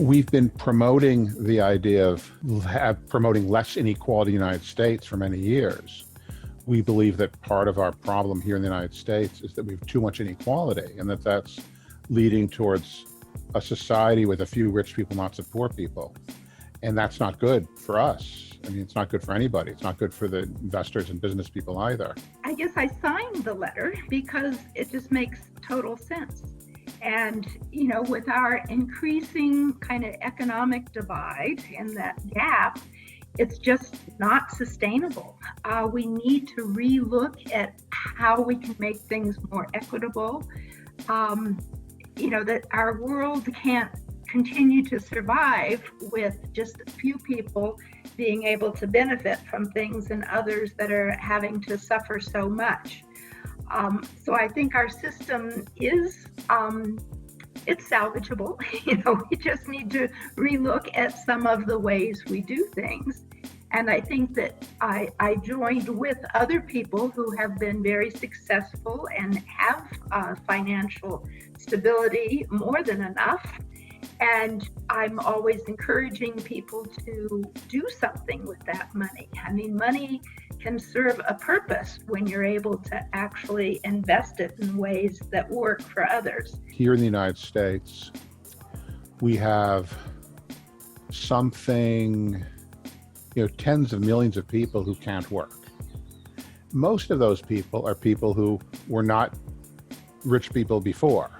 We've been promoting the idea of promoting less inequality in the United States for many years. We believe that part of our problem here in the United States is that we have too much inequality, and that's leading towards a society with a few rich people, lots of poor people. And that's not good for us. I mean, it's not good for anybody. It's not good for the investors and business people either. I guess I signed the letter because it just makes total sense. And, with our increasing kind of economic divide and that gap, it's just not sustainable. We need to relook at how we can make things more equitable. That our world can't continue to survive with just a few people being able to benefit from things and others that are having to suffer so much. So I think our system is, it's salvageable. We just need to relook at some of the ways we do things. And I think that I joined with other people who have been very successful and have financial stability more than enough. And I'm always encouraging people to do something with that money. I mean, money can serve a purpose when you're able to actually invest it in ways that work for others. Here in the United States, we have something, tens of millions of people who can't work. Most of those people are people who were not rich people before.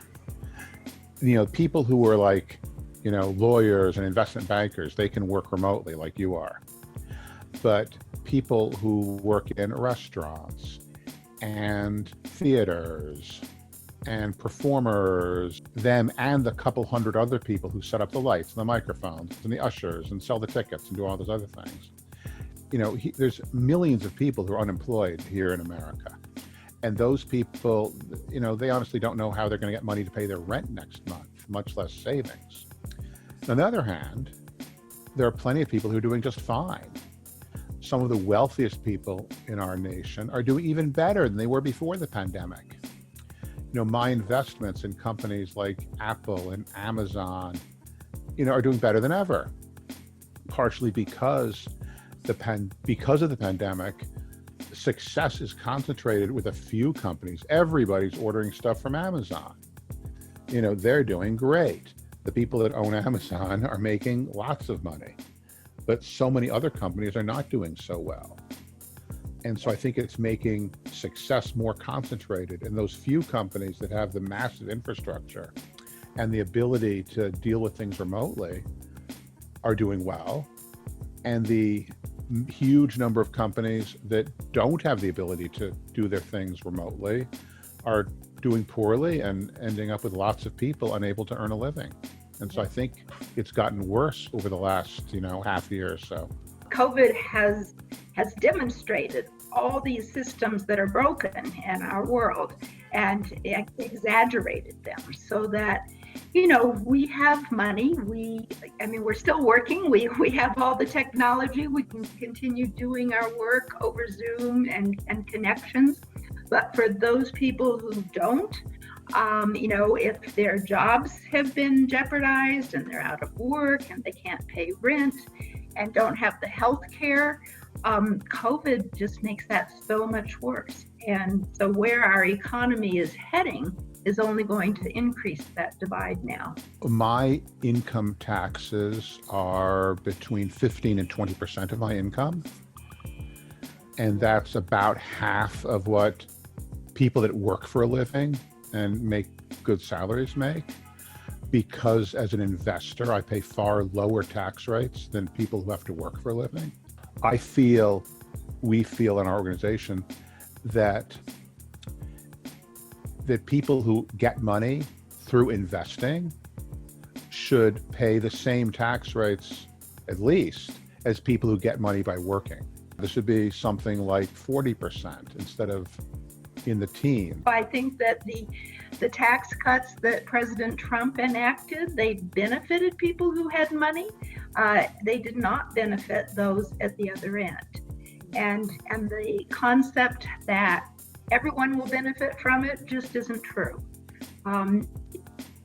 People who were like, lawyers and investment bankers, they can work remotely like you are. But people who work in restaurants and theaters and performers, them and the couple hundred other people who set up the lights and the microphones and the ushers and sell the tickets and do all those other things. There's millions of people who are unemployed here in America. And those people, they honestly don't know how they're going to get money to pay their rent next month, much less savings. On the other hand, there are plenty of people who are doing just fine. Some of the wealthiest people in our nation are doing even better than they were before the pandemic. My investments in companies like Apple and Amazon, are doing better than ever, partially because of the pandemic. Success is concentrated with a few companies. Everybody's ordering stuff from Amazon. They're doing great. The people that own Amazon are making lots of money, but so many other companies are not doing so well. And so I think it's making success more concentrated, and those few companies that have the massive infrastructure and the ability to deal with things remotely are doing well. And the huge number of companies that don't have the ability to do their things remotely are doing poorly and ending up with lots of people unable to earn a living. And so I think it's gotten worse over the last, half year or so. COVID has demonstrated all these systems that are broken in our world and exaggerated them so that, we have money. We're still working. We have all the technology. We can continue doing our work over Zoom and connections. But for those people who don't, if their jobs have been jeopardized and they're out of work and they can't pay rent and don't have the health care, COVID just makes that so much worse. And so where our economy is heading is only going to increase that divide now. My income taxes are between 15 and 20% of my income. And that's about half of what people that work for a living and make good salaries make. Because as an investor, I pay far lower tax rates than people who have to work for a living. We feel in our organization that people who get money through investing should pay the same tax rates, at least, as people who get money by working. This should be something like 40% instead of in the teens. I think that the tax cuts that President Trump enacted, they benefited people who had money. They did not benefit those at the other end. And the concept that everyone will benefit from it just isn't true.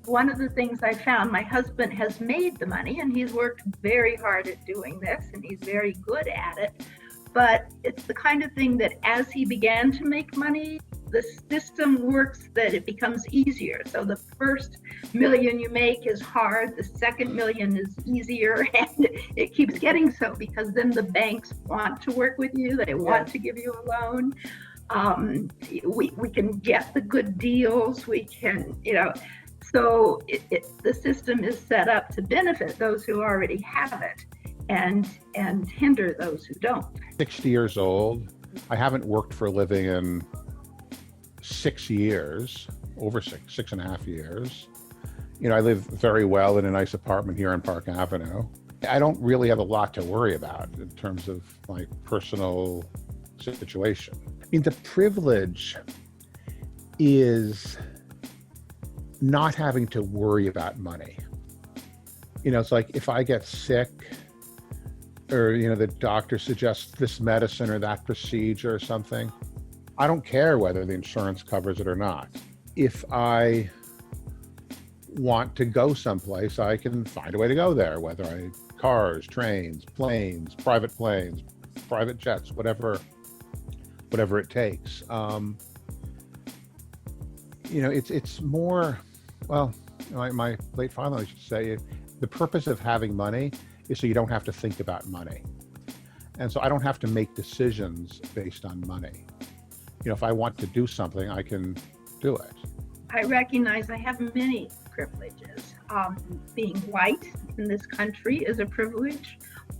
one of the things I found, my husband has made the money and he's worked very hard at doing this and he's very good at it. But it's the kind of thing that as he began to make money, the system works that it becomes easier. So the first million you make is hard, the second million is easier, and it keeps getting so because then the banks want to work with you, they want to give you a loan. We can get the good deals, we can, so the system is set up to benefit those who already have it and hinder those who don't. 60 years old. I haven't worked for a living in 6 years, over 6.5 years. I live very well in a nice apartment here on Park Avenue. I don't really have a lot to worry about in terms of my personal situation. The privilege is not having to worry about money. It's like if I get sick or, the doctor suggests this medicine or that procedure or something, I don't care whether the insurance covers it or not. If I want to go someplace, I can find a way to go there, whether cars, trains, planes, private jets, whatever it takes. It's more, well, my late father used to say, the purpose of having money is so you don't have to think about money. And so I don't have to make decisions based on money. If I want to do something, I can do it. I recognize I have many privileges. Being white in this country is a privilege.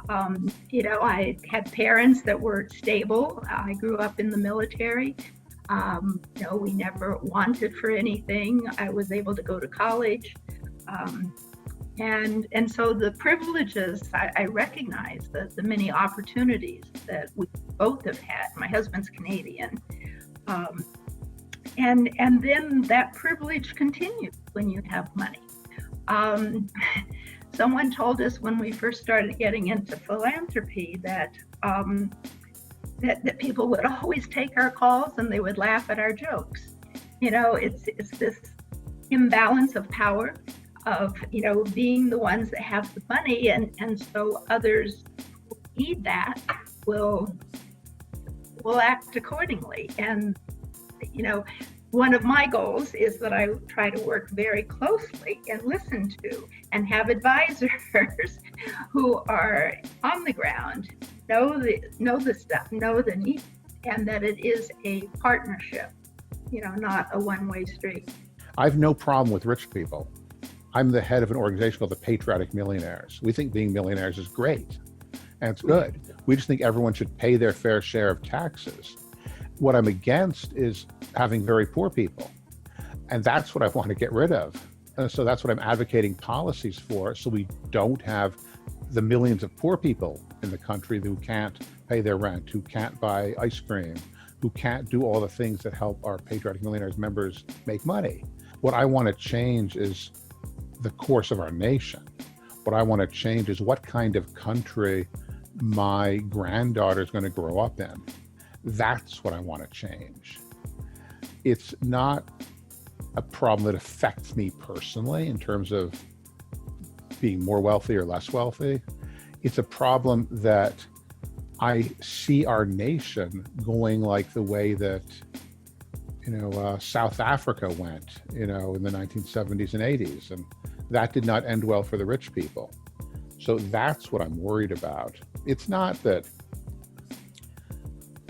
I had parents that were stable. I grew up in the military. We never wanted for anything. I was able to go to college. And so the privileges, I recognize the many opportunities that we both have had. My husband's Canadian. And then that privilege continues when you have money. Someone told us when we first started getting into philanthropy that people would always take our calls and they would laugh at our jokes. It's this imbalance of power of, being the ones that have the money, and so others who need that will act accordingly. And, one of my goals is that I try to work very closely and listen to and have advisors who are on the ground, know the stuff, know the need, and that it is a partnership, not a one-way street. I have no problem with rich people. I'm the head of an organization called the Patriotic Millionaires. We think being millionaires is great and it's good. We just think everyone should pay their fair share of taxes. What I'm against is having very poor people. And that's what I want to get rid of. So that's what I'm advocating policies for, so we don't have the millions of poor people in the country who can't pay their rent, who can't buy ice cream, who can't do all the things that help our Patriotic Millionaires members make money. What I want to change is the course of our nation. What I want to change is what kind of country my granddaughter is going to grow up in. That's what I want to change. It's not a problem that affects me personally in terms of being more wealthy or less wealthy. It's a problem that I see our nation going like the way that South Africa went, in the 1970s and 80s, and that did not end well for the rich people. So that's what I'm worried about. It's not that,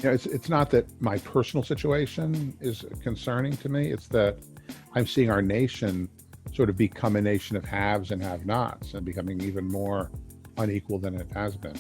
it's not that my personal situation is concerning to me. It's that I'm seeing our nation sort of become a nation of haves and have-nots and becoming even more unequal than it has been.